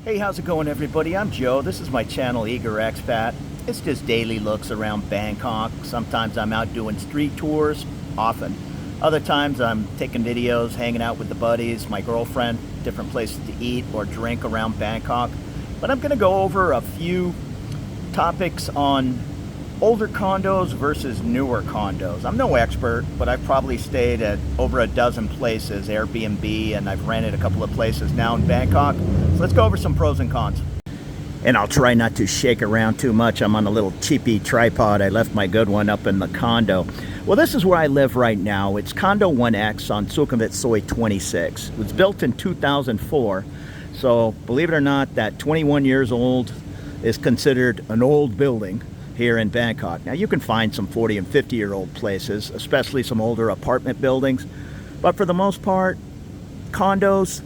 Hey, how's it going, everybody? I'm Joe. This is my channel, Eager Expat. It's just daily looks around Bangkok. Sometimes I'm out doing street tours, often. Other times I'm taking videos, hanging out with the buddies, my girlfriend, different places to eat or drink around Bangkok. But I'm going to go over a few topics on older condos versus newer condos. I'm no expert, but I've probably stayed at over a dozen places, Airbnb, and I've rented a couple of places now in Bangkok. So let's go over some pros and cons. And I'll try not to shake around too much. I'm on a little cheapy tripod. I left my good one up in the condo. Well, this is where I live right now. It's Condo 1X on Sukhumvit Soi 26. It was built in 2004. So believe it or not, that 21 years old is considered an old building here in Bangkok. Now you can find some 40 and 50-year-old places, especially some older apartment buildings. But for the most part, condos,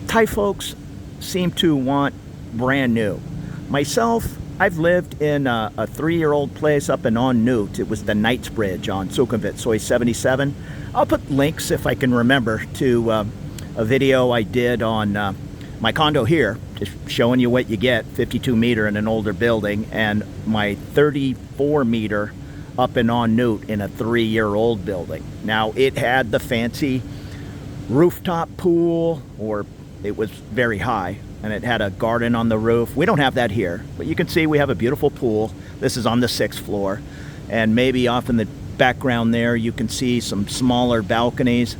Thai folks seem to want brand new. Myself, I've lived in a 3-year-old place up in On Nut. It was the Knightsbridge on Sukhumvit Soi 77. I'll put links, if I can remember, to a video I did on my condo here, just showing you what you get, 52 meter in an older building, and my 34 meter up in On Nut in a 3-year-old building. Now, it had the fancy rooftop pool, or it was very high, and it had a garden on the roof. We don't have that here, but you can see we have a beautiful pool. This is on the 6th floor, and maybe off in the background there you can see some smaller balconies.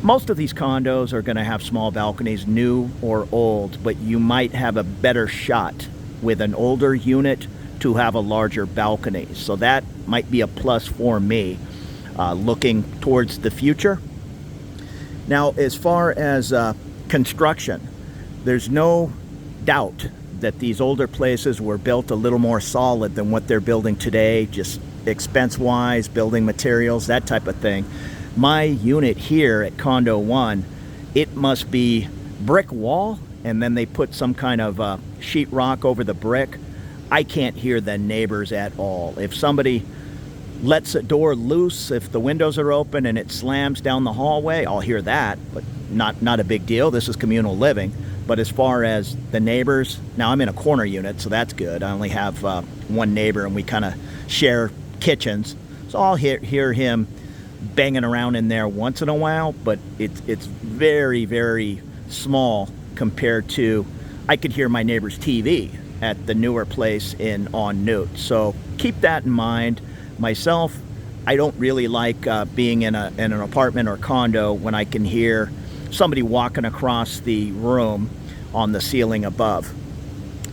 Most of these condos are going to have small balconies, new or old, but you might have a better shot with an older unit to have a larger balcony. So that might be a plus for me looking towards the future. Now, as far as construction, there's no doubt that these older places were built a little more solid than what they're building today, just expense-wise, building materials, that type of thing. My unit here at Condo 1, it must be brick wall, and then they put some kind of sheetrock over the brick. I can't hear the neighbors at all. If somebody lets a door loose, if the windows are open and it slams down the hallway, I'll hear that, but not a big deal. This is communal living. But as far as the neighbors, now I'm in a corner unit, so that's good. I only have one neighbor, and we kind of share kitchens, so I'll hear him banging around in there once in a while, but it's very, very small compared to, I could hear my neighbor's TV at the newer place in On Nut. So keep that in mind. Myself, I don't really like being in an apartment or condo when I can hear somebody walking across the room on the ceiling above.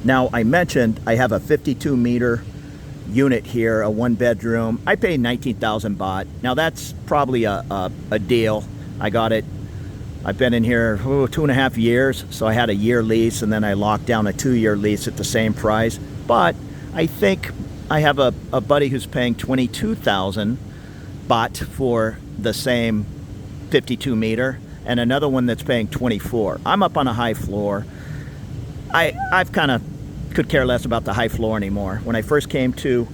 Now, I mentioned I have a 52 meter unit here, a 1-bedroom. I pay 19,000 baht. Now that's probably a deal. I got it. I've been in here 2.5 years, so I had a year lease, and then I locked down a 2-year lease at the same price. But I think I have a buddy who's paying 22,000 baht for the same 52 meter, and another one that's paying 24. I'm up on a high floor. I've kind of could care less about the high floor anymore. When I first came to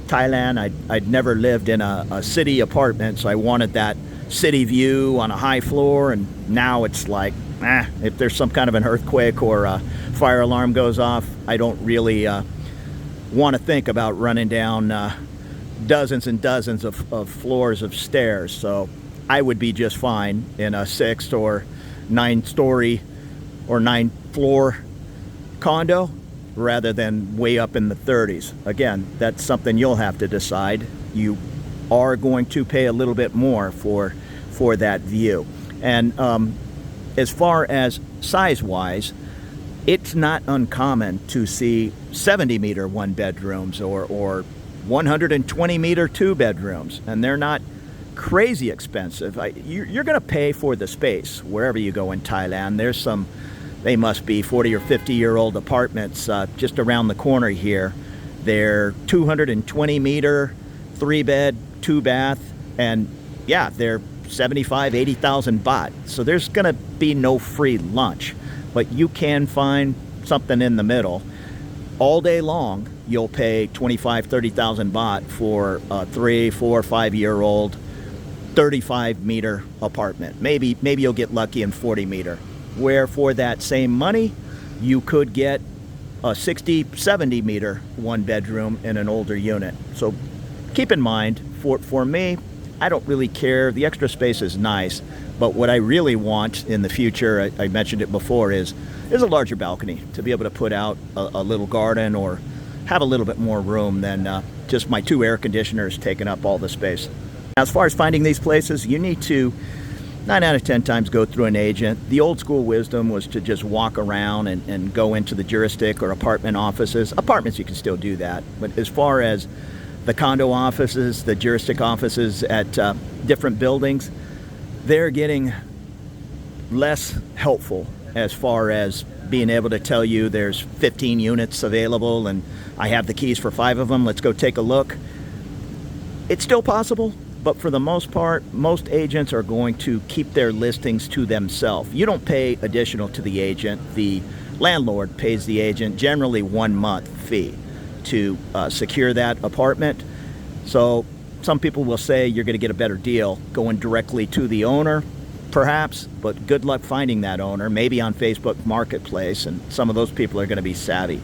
Thailand, I'd never lived in a city apartment, so I wanted that city view on a high floor, and now it's like, if there's some kind of an earthquake or a fire alarm goes off, I don't really want to think about running down dozens and dozens of floors of stairs. So I would be just fine in a 6 or 9-story or 9-floor condo rather than way up in the 30s. Again, that's something you'll have to decide. You are going to pay a little bit more for that view. And as far as size-wise, it's not uncommon to see 70 meter 1-bedrooms or 120 meter 2-bedrooms, and they're not crazy expensive. You're going to pay for the space wherever you go in Thailand. There's some, they must be 40 or 50-year-old apartments just around the corner here. They're 220 meter, 3-bed, 2-bath, and yeah, they're 75, 80,000 baht. So there's going to be no free lunch, but you can find something in the middle. All day long, you'll pay 25, 30,000 baht for a 3, 4, 5-year-old 35 meter apartment. Maybe you'll get lucky in 40 meter. Where for that same money, you could get a 60, 70 meter one bedroom in an older unit. So keep in mind, for me, I don't really care. The extra space is nice, but what I really want in the future, I mentioned it before, is a larger balcony to be able to put out a little garden or have a little bit more room than just my 2 air conditioners taking up all the space. As far as finding these places, you need to 9 out of 10 times go through an agent. The old school wisdom was to just walk around and go into the juristic or apartment offices. Apartments, you can still do that, but as far as the condo offices, the juristic offices at different buildings, they're getting less helpful as far as being able to tell you there's 15 units available and I have the keys for 5 of them, let's go take a look. It's still possible, but for the most part, most agents are going to keep their listings to themselves. You don't pay additional to the agent. The landlord pays the agent generally 1 month fee to secure that apartment. So some people will say you're going to get a better deal going directly to the owner, perhaps, but good luck finding that owner, maybe on Facebook Marketplace, and some of those people are going to be savvy.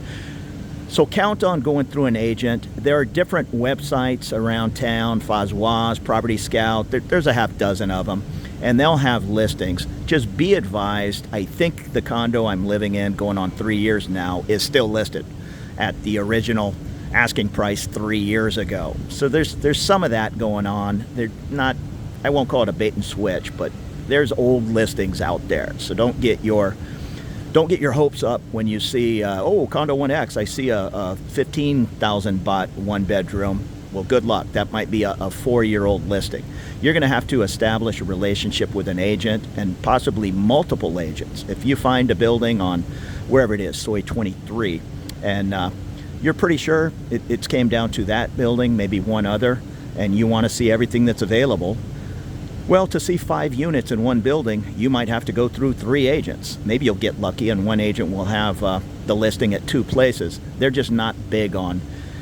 So count on going through an agent. There are different websites around town, Fazwaz, Property Scout, there's a half dozen of them, and they'll have listings. Just be advised, I think the condo I'm living in, going on 3 years now, is still listed at the original asking price 3 years ago. So there's some of that going on. They're not, I won't call it a bait and switch, but there's old listings out there. So don't get your hopes up when you see Condo 1X, I see a 15,000 baht 1 bedroom. Well, good luck. That might be a 4-year-old listing. You're going to have to establish a relationship with an agent and possibly multiple agents. If you find a building on wherever it is, Soy 23, and you're pretty sure it's came down to that building, maybe one other, and you want to see everything that's available, well, to see 5 units in one building, you might have to go through 3 agents. Maybe you'll get lucky and one agent will have the listing at 2 places. They're just not big on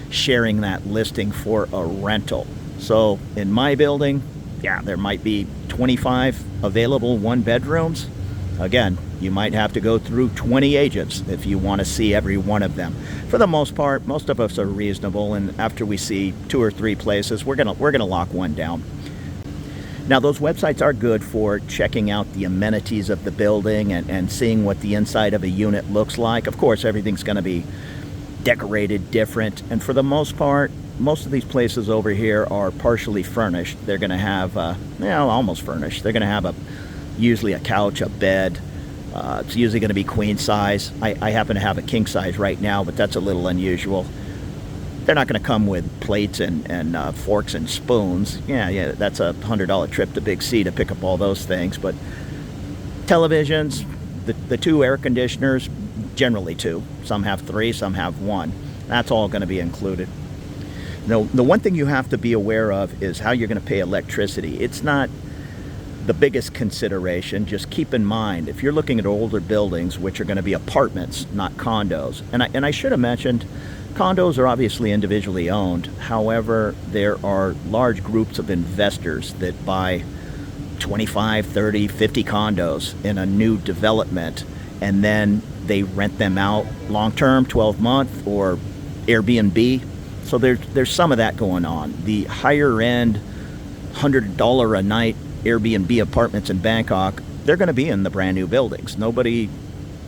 sharing that listing for a rental. So in my building, yeah, there might be 25 available 1 bedrooms. Again, you might have to go through 20 agents if you want to see every one of them. For the most part, most of us are reasonable, and after we see 2 or 3 places, we're gonna lock one down. Now, those websites are good for checking out the amenities of the building and seeing what the inside of a unit looks like. Of course, everything's going to be decorated different, and for the most part, most of these places over here are partially furnished. They're going to have, almost furnished. They're going to have usually a couch, a bed. It's usually going to be queen size. I happen to have a king size right now, but that's a little unusual. They're not going to come with plates and forks and spoons. Yeah, that's a $100 trip to Big C to pick up all those things. But televisions, the 2 air conditioners, generally 2. Some have 3, some have 1. That's all going to be included. Now, the one thing you have to be aware of is how you're going to pay electricity. It's not the biggest consideration. Just keep in mind, if you're looking at older buildings, which are going to be apartments, not condos, and I should have mentioned, condos are obviously individually owned. However, there are large groups of investors that buy 25, 30, 50 condos in a new development, and then they rent them out long-term, 12-month, or Airbnb. So there's some of that going on. The higher-end $100 a night Airbnb apartments in Bangkok, they're going to be in the brand new buildings. Nobody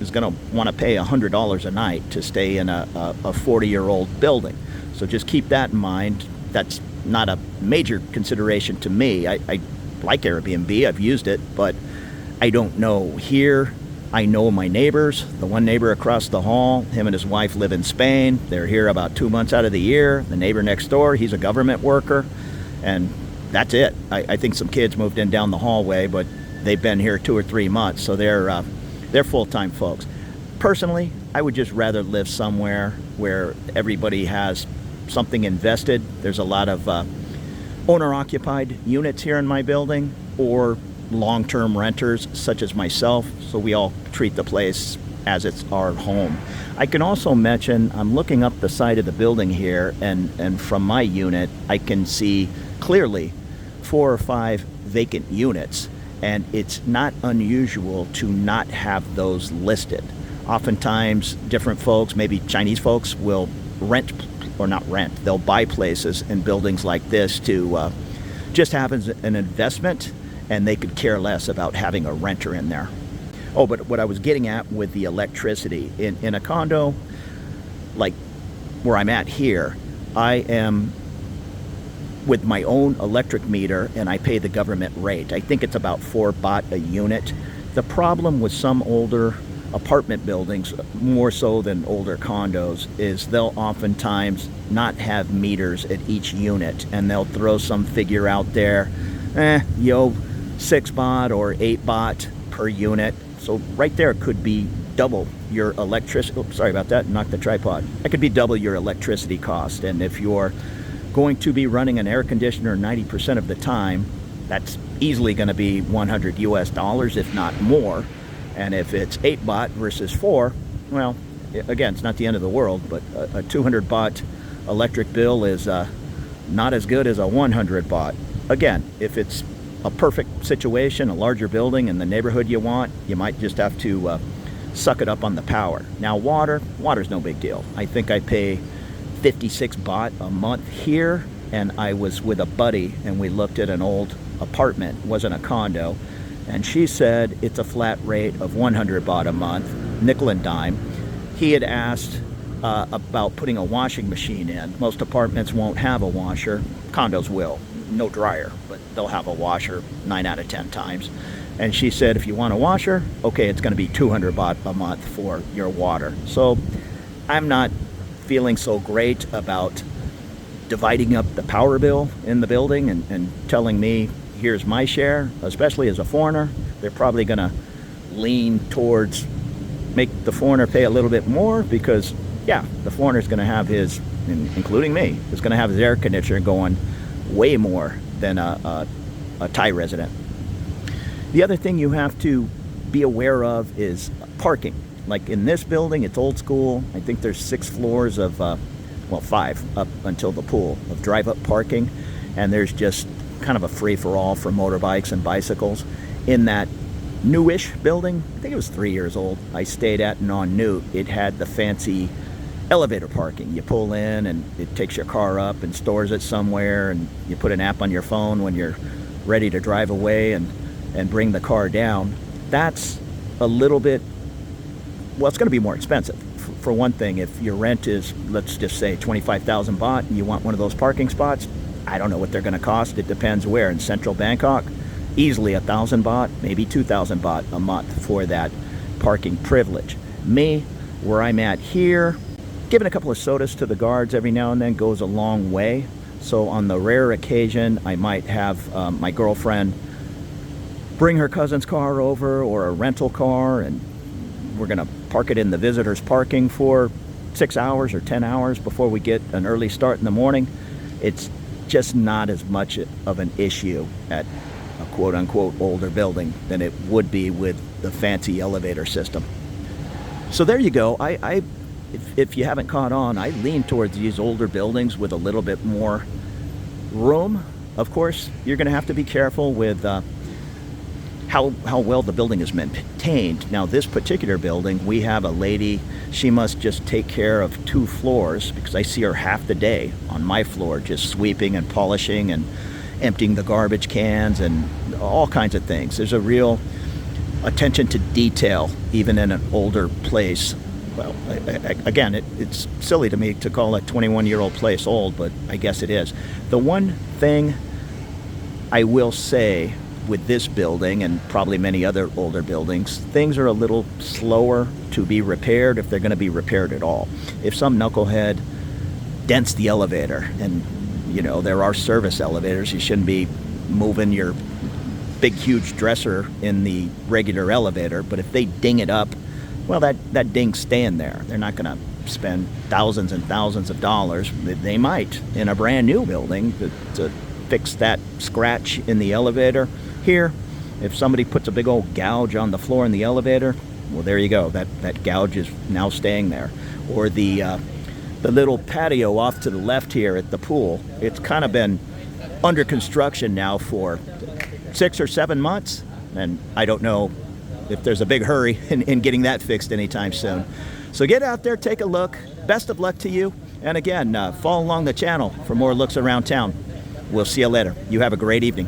is going to want to pay $100 a night to stay in a 40-year-old building. So just keep that in mind. That's not a major consideration to me. I like Airbnb. I've used it, but I don't know here. I know my neighbors. The one neighbor across the hall, him and his wife live in Spain. They're here about 2 months out of the year. The neighbor next door, he's a government worker, and that's it. I think some kids moved in down the hallway, but they've been here 2 or 3 months, so they're full-time folks. Personally, I would just rather live somewhere where everybody has something invested. There's a lot of owner-occupied units here in my building, or long-term renters such as myself, so we all treat the place as it's our home. I can also mention, I'm looking up the side of the building here, and from my unit, I can see clearly 4 or 5 vacant units. And it's not unusual to not have those listed. Oftentimes, different folks, maybe Chinese folks, will rent, or not rent, they'll buy places in buildings like this to just have as an investment, and they could care less about having a renter in there. Oh, but what I was getting at with the electricity, in a condo like where I'm at here, I am with my own electric meter, and I pay the government rate. I think it's about 4 baht a unit. The problem with some older apartment buildings, more so than older condos, is they'll oftentimes not have meters at each unit, and they'll throw some figure out there, 6 baht or 8 baht per unit. So right there could be double your electricity. Oops, sorry about that, knocked the tripod. That could be double your electricity cost. And if you're going to be running an air conditioner 90% of the time, that's easily going to be $100 US, if not more. And if it's 8 baht versus 4, well, again, it's not the end of the world, but a 200 baht electric bill is not as good as a 100 baht. Again, if it's a perfect situation, a larger building in the neighborhood you want, you might just have to suck it up on the power. Now, water's no big deal. I think I pay 56 baht a month here, and I was with a buddy, and we looked at an old apartment, it wasn't a condo, and she said it's a flat rate of 100 baht a month, nickel and dime. He had asked about putting a washing machine in. Most apartments won't have a washer. Condos will. No dryer, but they'll have a washer 9 out of 10 times. And she said, if you want a washer, okay, it's going to be 200 baht a month for your water. So I'm not feeling so great about dividing up the power bill in the building and telling me, here's my share, especially as a foreigner. They're probably going to lean towards make the foreigner pay a little bit more because, yeah, the foreigner's going to have his, including me, is going to have his air conditioner going way more than a Thai resident. The other thing you have to be aware of is parking. Like in this building, it's old school. I think there's 6 floors of, 5 up until the pool of drive-up parking. And there's just kind of a free-for-all for motorbikes and bicycles. In that newish building, I think it was 3 years old, I stayed at non-new. It had the fancy elevator parking. You pull in and it takes your car up and stores it somewhere, and you put an app on your phone when you're ready to drive away and bring the car down. That's a little bit, well, it's going to be more expensive. For one thing, if your rent is, let's just say 25,000 baht, and you want one of those parking spots, I don't know what they're going to cost. It depends where. In central Bangkok, easily 1,000 baht, maybe 2,000 baht a month for that parking privilege. Me, where I'm at here, giving a couple of sodas to the guards every now and then goes a long way. So on the rare occasion, I might have my girlfriend bring her cousin's car over, or a rental car, and we're going to park it in the visitors parking for 6 hours or 10 hours before we get an early start in the morning. It's just not as much of an issue at a quote-unquote older building than it would be with the fancy elevator system. So there you go. If you haven't caught on, I lean towards these older buildings with a little bit more room. Of course, you're going to have to be careful with how well the building is maintained. Now, this particular building, we have a lady, she must just take care of 2 floors, because I see her half the day on my floor just sweeping and polishing and emptying the garbage cans and all kinds of things. There's a real attention to detail, even in an older place. Well, again, it's silly to me to call a 21-year-old place old, but I guess it is. The one thing I will say with this building, and probably many other older buildings, things are a little slower to be repaired, if they're going to be repaired at all. If some knucklehead dents the elevator, and there are service elevators, you shouldn't be moving your big huge dresser in the regular elevator, but if they ding it up, well, that ding's staying there. They're not going to spend thousands and thousands of dollars. They might in a brand new building to fix that scratch in the elevator. Here, if somebody puts a big old gouge on the floor in the elevator, well, there you go. That gouge is now staying there. Or the little patio off to the left here at the pool, it's kind of been under construction now for 6 or 7 months, and I don't know if there's a big hurry in getting that fixed anytime soon. So get out there, take a look. Best of luck to you. And again, follow along the channel for more looks around town. We'll see you later. You have a great evening.